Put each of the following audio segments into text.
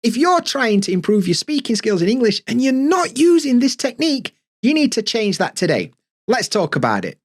If you're trying to improve your speaking skills in English and you're not using this technique, you need to change that today. Let's talk about it.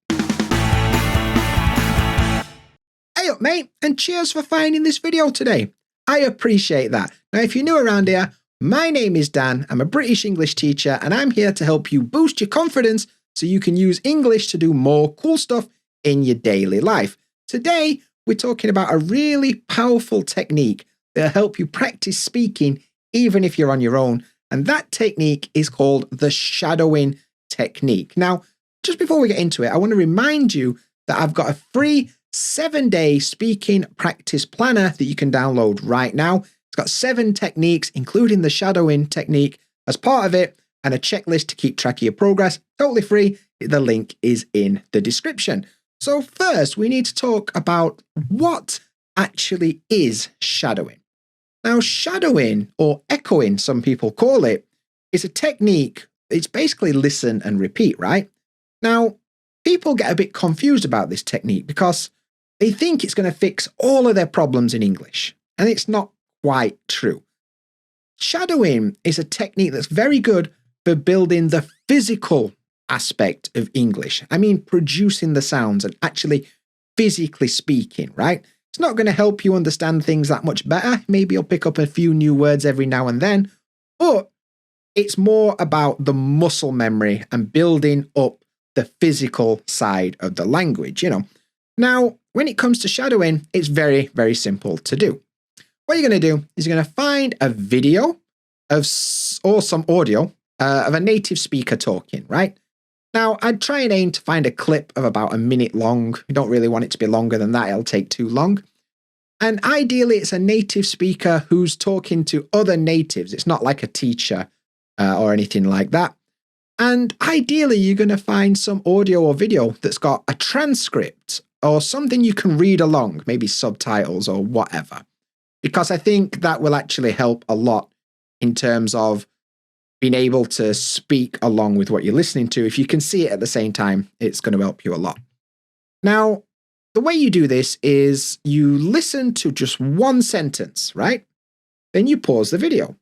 Hey up, mate, and cheers for finding this video today. I appreciate that. Now, if you're new around here, my name is Dan. I'm a British English teacher, and I'm here to help you boost your confidence so you can use English to do more cool stuff in your daily life. Today, we're talking about a really powerful technique that'll help you practice speaking even if you're on your own, and that technique is called the shadowing technique. Now, just before we get into it, I want to remind you that I've got a free 7-day speaking practice planner that you can download right now. It's got 7 techniques, including the shadowing technique as part of it, and a checklist to keep track of your progress. Totally free. The link is in the description. So first, we need to talk about what actually is shadowing. Now, shadowing, or echoing, some people call it, is a technique. It's basically listen and repeat, right? Now, people get a bit confused about this technique because they think it's going to fix all of their problems in English, and it's not quite true. Shadowing is a technique that's very good for building the physical aspect of English. I mean, producing the sounds and actually physically speaking, right? It's not going to help you understand things that much better. Maybe you'll pick up a few new words every now and then, but it's more about the muscle memory and building up the physical side of the language, Now, when it comes to shadowing, it's very, very simple to do. What you're going to do is you're going to find a video or some audio of a native speaker talking, right? Now, I'd try and aim to find a clip of about a minute long. You don't really want it to be longer than that. It'll take too long. And ideally, it's a native speaker who's talking to other natives. It's not like a teacher or anything like that. And ideally, you're going to find some audio or video that's got a transcript or something you can read along, maybe subtitles or whatever. Because I think that will actually help a lot in terms of being able to speak along with what you're listening to. If you can see it at the same time, it's going to help you a lot. Now, the way you do this is you listen to just one sentence, right? Then you pause the video.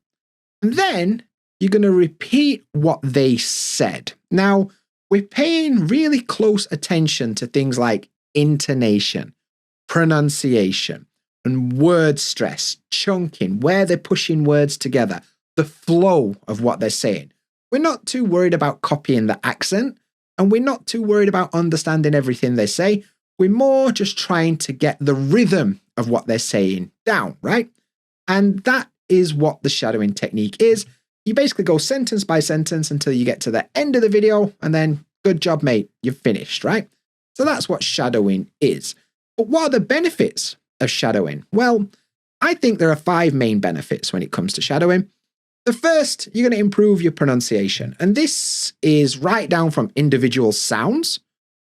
And then you're going to repeat what they said. Now, we're paying really close attention to things like intonation, pronunciation, and word stress, chunking, where they're pushing words together, the flow of what they're saying. We're not too worried about copying the accent, and we're not too worried about understanding everything they say. We're more just trying to get the rhythm of what they're saying down, right? And that is what the shadowing technique is. You basically go sentence by sentence until you get to the end of the video, and then good job, mate, you've finished, right? So that's what shadowing is. But what are the benefits of shadowing? Well, I think there are 5 main benefits when it comes to shadowing. The first, you're going to improve your pronunciation. And this is right down from individual sounds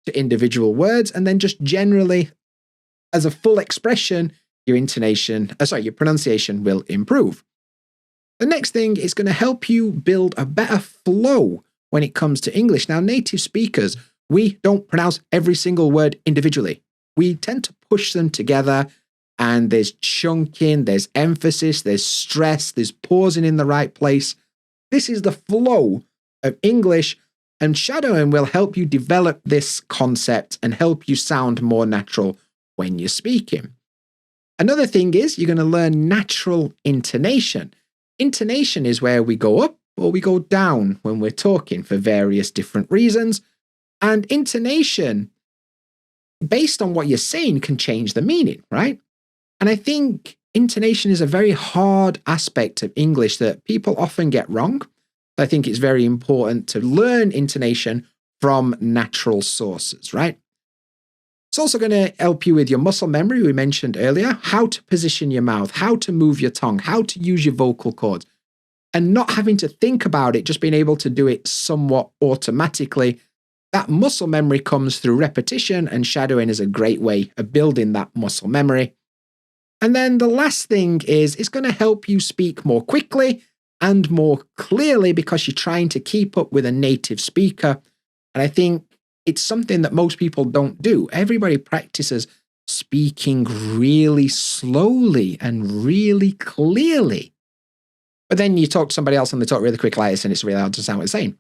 to individual words, and then just generally, as a full expression, your pronunciation will improve. The next thing is going to help you build a better flow when it comes to English. Now, native speakers, we don't pronounce every single word individually. We tend to push them together, and there's chunking, there's emphasis, there's stress, there's pausing in the right place. This is the flow of English, and shadowing will help you develop this concept and help you sound more natural when you're speaking. Another thing is you're going to learn natural intonation. Intonation is where we go up or we go down when we're talking for various different reasons. And intonation, based on what you're saying, can change the meaning, right? And I think intonation is a very hard aspect of English that people often get wrong. I think it's very important to learn intonation from natural sources, right? It's also going to help you with your muscle memory we mentioned earlier, how to position your mouth, how to move your tongue, how to use your vocal cords, and not having to think about it, just being able to do it somewhat automatically. That muscle memory comes through repetition, and shadowing is a great way of building that muscle memory. And then the last thing is it's going to help you speak more quickly and more clearly because you're trying to keep up with a native speaker. And I think it's something that most people don't do. Everybody practices speaking really slowly and really clearly. but then you talk to somebody else and they talk really quick like this and it's really hard to understand what they're saying.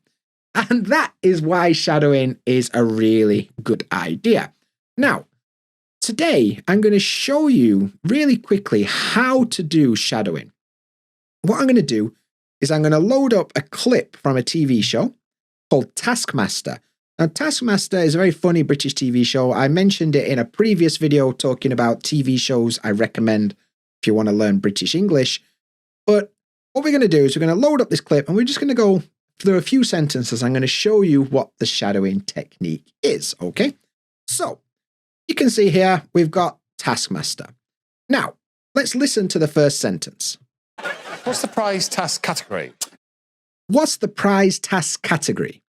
And that is why shadowing is a really good idea. Now, today I'm going to show you really quickly how to do shadowing. What I'm going to do is I'm going to load up a clip from a TV show called Taskmaster. Now, Taskmaster is a very funny British TV show. I mentioned it in a previous video talking about TV shows I recommend if you want to learn British English. But what we're going to do is we're going to load up this clip and we're just going to go through a few sentences. I'm going to show you what the shadowing technique is, okay? So, you can see here we've got Taskmaster. Now, let's listen to the first sentence. What's the prize task category? What's the prize task category?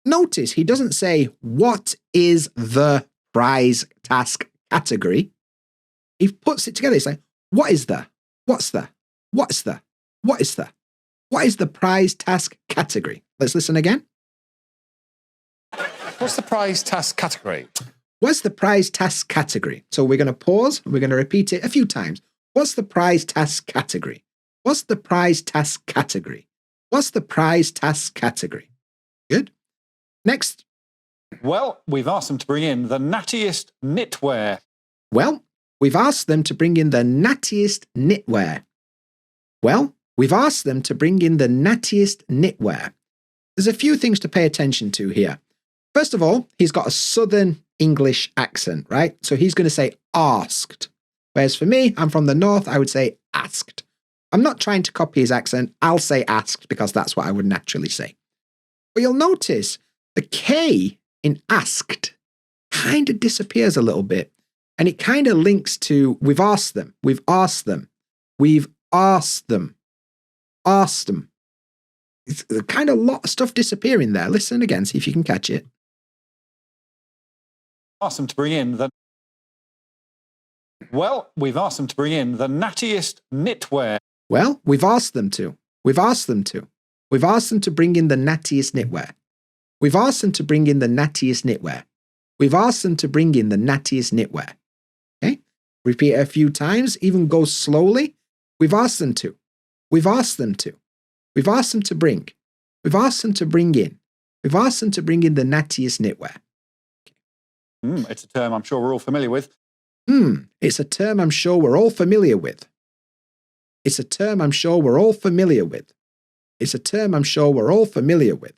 Notice he doesn't say, what is the prize task category? He puts it together. He's like, what is the? What's the? What's the? What is the? What is the prize task category? Let's listen again. What's the prize task category? What's the prize task category? So we're going to pause. We're going to repeat it a few times. What's the prize task category? What's the prize task category? What's the prize task category? Good. Next. Well, we've asked them to bring in the nattiest knitwear. Well, we've asked them to bring in the nattiest knitwear. Well, we've asked them to bring in the nattiest knitwear. There's a few things to pay attention to here. First of all, he's got a southern English accent, right? So he's going to say asked. Whereas for me, I'm from the north, I would say asked. I'm not trying to copy his accent. I'll say asked because that's what I would naturally say. But you'll notice the K in asked kind of disappears a little bit. And it kind of links to we've asked them, we've asked them, we've asked them, asked them. It's kind of a lot of stuff disappearing there. Listen again, see if you can catch it. Asked them to bring in the... Well, we've asked them to bring in the nattiest knitwear. Well, we've asked them to. We've asked them to. We've asked them to bring in the nattiest knitwear. We've asked them to bring in the nattiest knitwear. We've asked them to bring in the nattiest knitwear. Okay? Repeat it a few times, even go slowly. We've asked them to. We've asked them to. We've asked them to bring. We've asked them to bring in. We've asked them to bring in the nattiest knitwear. It's a term I'm sure we're all familiar with. It's a term I'm sure we're all familiar with. It's a term I'm sure we're all familiar with. It's a term I'm sure we're all familiar with.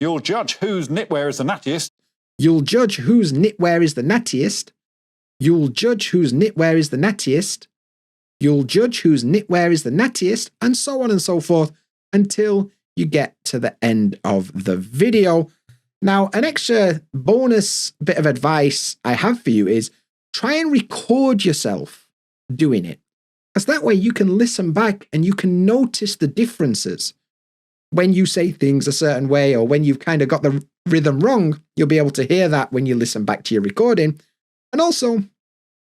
You'll judge whose knitwear is the nattiest. You'll judge whose knitwear is the nattiest. You'll judge whose knitwear is the nattiest. You'll judge whose knitwear is the nattiest, and so on and so forth until you get to the end of the video. Now, an extra bonus bit of advice I have for you is try and record yourself doing it. Because that way you can listen back and you can notice the differences. When you say things a certain way or when you've kind of got the rhythm wrong, you'll be able to hear that when you listen back to your recording. And also,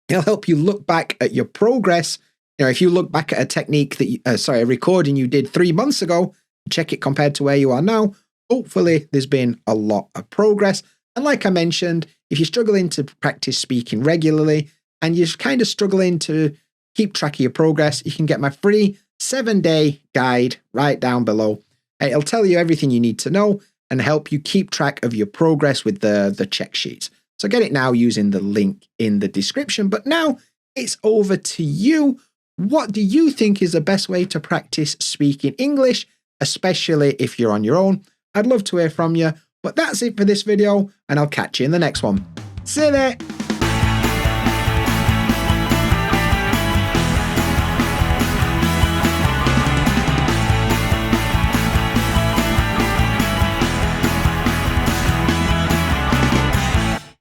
it'll help you look back at your progress. You know, if you look back at a technique that, a recording you did 3 months ago, check it compared to where you are now, hopefully there's been a lot of progress. And like I mentioned, if you're struggling to practice speaking regularly and you're kind of struggling to keep track of your progress, you can get my free 7-day guide right down below. It'll tell you everything you need to know and help you keep track of your progress with the check sheets. So get it now using the link in the description. But now it's over to you. What do you think is the best way to practice speaking English, especially if you're on your own? I'd love to hear from you. But that's it for this video, and I'll catch you in the next one. See you there.